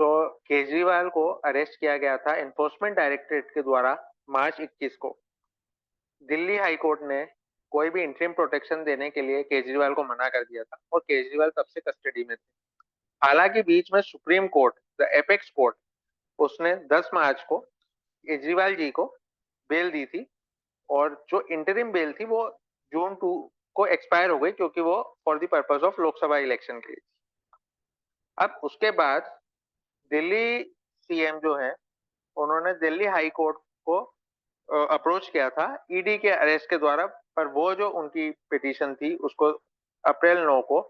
तो केजरीवाल को अरेस्ट किया गया था एनफोर्समेंट डायरेक्टरेट के द्वारा मार्च 21 को। दिल्ली हाई कोर्ट ने कोई भी इंटरिम प्रोटेक्शन देने के लिए केजरीवाल को मना कर दिया था और केजरीवाल तब से कस्टडी में थे। हालांकि बीच में supreme court, the apex court, उसने 10 मार्च को केजरीवाल जी को बेल दी थी और जो इंटरिम बेल थी वो जून 2 को एक्सपायर हो गई क्योंकि वो for the purpose of Lok Sabha election के लिए। अब उसके बाद दिल्ली सीएम जो है, उन्होंने दिल्ली हाई कोर्ट को अप्रोच किया था ईडी के अरेस्ट के द्वारा, पर वो जो उनकी पिटीशन थी उसको अप्रैल 9 को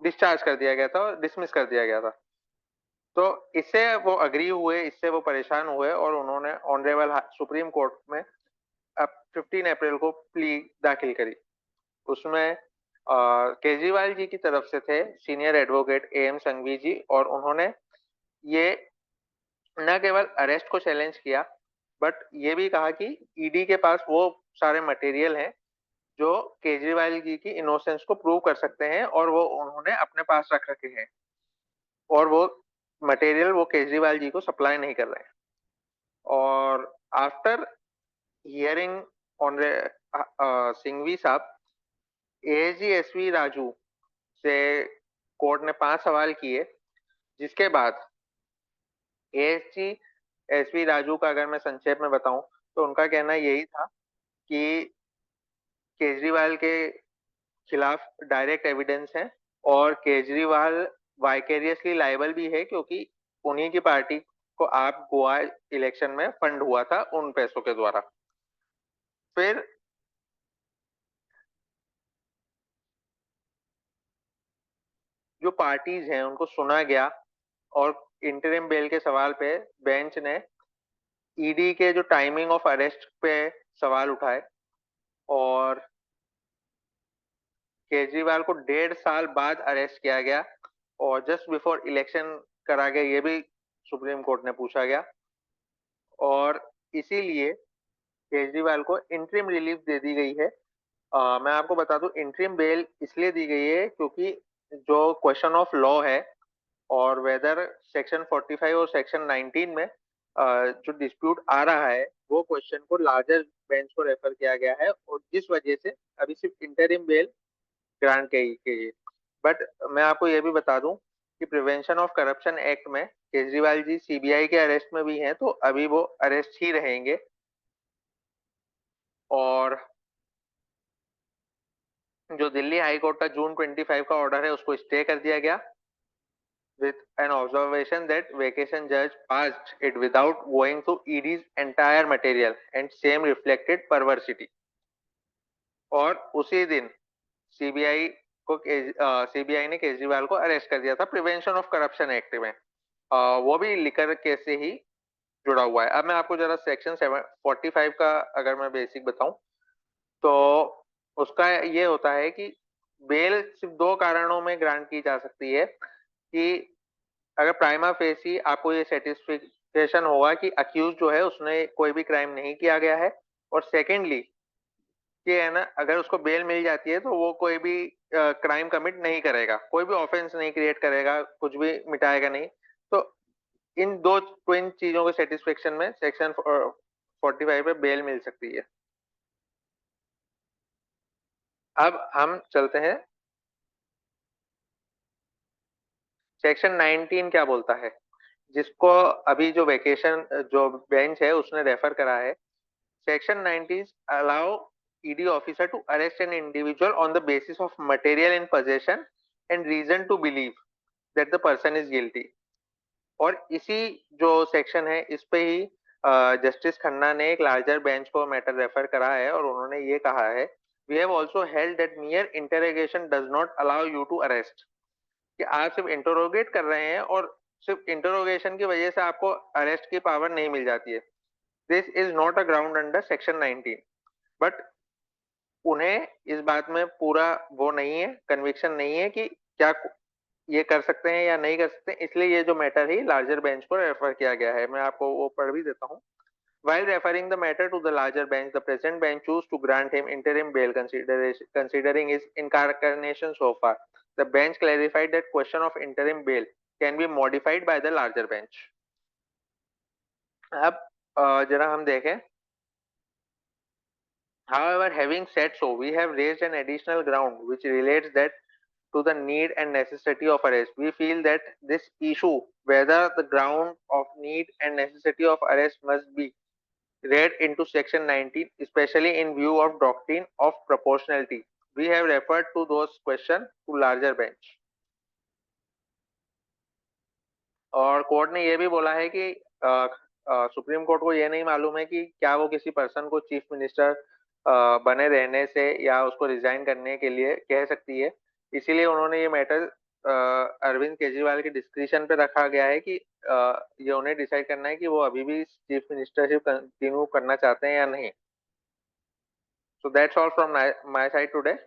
डिस्चार्ज कर दिया गया था और डिसमिस कर दिया गया था। तो इससे वो अग्री हुए, इससे वो परेशान हुए और उन्होंने ऑनरेबल सुप्रीम कोर्ट में अब 15 अप्रैल को प्ली दाखिल करी। उसमें केजरीवाल जी की तरफ से थे सीनियर एडवोकेट एएम संघवी जी, और उन्होंने ये न केवल अरेस्ट को चैलेंज किया बट ये भी कहा कि ईडी के पास वो सारे मटेरियल हैं जो केजरीवाल जी की इनोसेंस को प्रूव कर सकते हैं और वो उन्होंने अपने पास रख रखे हैं और वो मटेरियल वो केजरीवाल जी को सप्लाई नहीं कर रहे हैं। और आफ्टर हियरिंग ऑन सिंघवी साहब, एएसजी एसवी राजू से कोर्ट ने 5 सवाल किए, जिसके बाद एएसजी एसवी राजू का अगर मैं संक्षेप में बताऊं तो उनका कहना यही था कि केजरीवाल के खिलाफ डायरेक्ट एविडेंस है और केजरीवाल वाइकेरियसली लायबल भी है क्योंकि उन्हीं की पार्टी को आप गोवा इलेक्शन में फंड हुआ था उन पैसों के द्वारा। फिर जो पार्टीज हैं उनको सुना गया और इंटरिम बेल के सवाल पे बेंच ने ईडी के जो टाइमिंग ऑफ अरेस्ट पे सवाल उठाए और केजरीवाल को 1.5 साल बाद अरेस्ट किया गया और जस्ट बिफोर इलेक्शन करा गया, ये भी सुप्रीम कोर्ट ने पूछा गया। और इसीलिए केजरीवाल को इंटरिम रिलीफ दे दी गई है। मैं आपको बता दूं इंटरिम बेल इसलिए दी गई है क्योंकि जो क्वेश्चन ऑफ लॉ है और वेदर सेक्शन 45 और सेक्शन 19 में जो डिस्प्यूट आ रहा है वो क्वेश्चन को लार्जर बेंच को रेफर किया गया है और जिस वजह से अभी सिर्फ इंटरिम बेल ग्रांट की गई। बट मैं आपको ये भी बता दूं कि प्रिवेंशन ऑफ करप्शन एक्ट में केजरीवाल जी सीबीआई के अरेस्ट में भी हैं तो अभी वो अरेस्ट ही रहेंगे। और जो दिल्ली हाई कोर्ट का जून 25 का ऑर्डर है उसको स्टे कर दिया गया with an observation that vacation judge passed it without going through ED's entire material and same reflected perversity। और उसी दिन सीबीआई को सीबीआई ने केजरीवाल को अरेस्ट कर दिया था प्रिवेंशन ऑफ करप्शन एक्ट में। वो भी लिकर केस से ही जुड़ा हुआ है। अब मैं आपको जरा सेक्शन 45 का अगर मैं बेसिक बताऊं तो उसका ये होता है कि बेल सिर्फ 2 कारणों में ग्रांट की जा सकती है कि अगर प्राइमा फेसी आपको ये सेटिस्फिकेशन होगा कि अक्यूज जो है उसने कोई भी क्राइम नहीं किया गया है, और सेकेंडली ये है ना अगर उसको बेल मिल जाती है तो वो कोई भी क्राइम कमिट नहीं करेगा, कोई भी ऑफेंस नहीं क्रिएट करेगा, कुछ भी मिटाएगा नहीं। तो इन दो ट्विन चीजों के सेटिस्फेक्शन में सेक्शन 45 पे बेल मिल सकती है। अब हम चलते हैं सेक्शन 19 क्या बोलता है, जिसको अभी जो वेकेशन जो बेंच है उसने रेफर करा है। Section 19 allow ED officer to arrest an individual on the basis of material in possession and reason to believe that the person is guilty। और इसी जो सेक्शन है इस पे ही जस्टिस खन्ना ने एक लार्जर बेंच को मैटर रेफर करा है और उन्होंने ये कहा है we have also held that mere interrogation does not allow you to arrest, कि आप सिर्फ इंटरोगेट कर रहे हैं और सिर्फ इंटरोगेशन की वजह से आपको अरेस्ट की पावर नहीं मिल जाती है। This is not a ground under section 19। But उन्हें इस बात में पूरा वो नहीं है, कन्विक्शन नहीं है कि क्या ये कर सकते हैं या नहीं कर सकते, इसलिए ये जो मैटर है लार्जर बेंच को रेफर किया गया है। मैं आपको वो पढ़ भी देता हूँ। While referring the matter to the larger bench, the present bench chose to grant him interim bail considering his incarnation so far. The bench clarified that question of interim bail can be modified by the larger bench. अब जरा हम देखें. However, having said so, we have raised an additional ground which relates that to the need and necessity of arrest. We feel that this issue, whether the ground of need and necessity of arrest must be read into section 19, especially in view of doctrine of proportionality. We have referred to those questions to larger bench. और court ने यह भी बोला है कि supreme court को यह नहीं मालूम है कि क्या वो किसी पर्सन को चीफ मिनिस्टर बने रहने से या उसको रिजाइन करने के लिए कह सकती है. इसीलिए उन्होंने ये मैटर अरविंद केजरीवाल के डिस्क्रिप्शन पे रखा गया है कि ये उन्हें डिसाइड करना है कि वो अभी भी चीफ मिनिस्टरशिप कंटिन्यू करना चाहते हैं या नहीं. So that's all from my side today.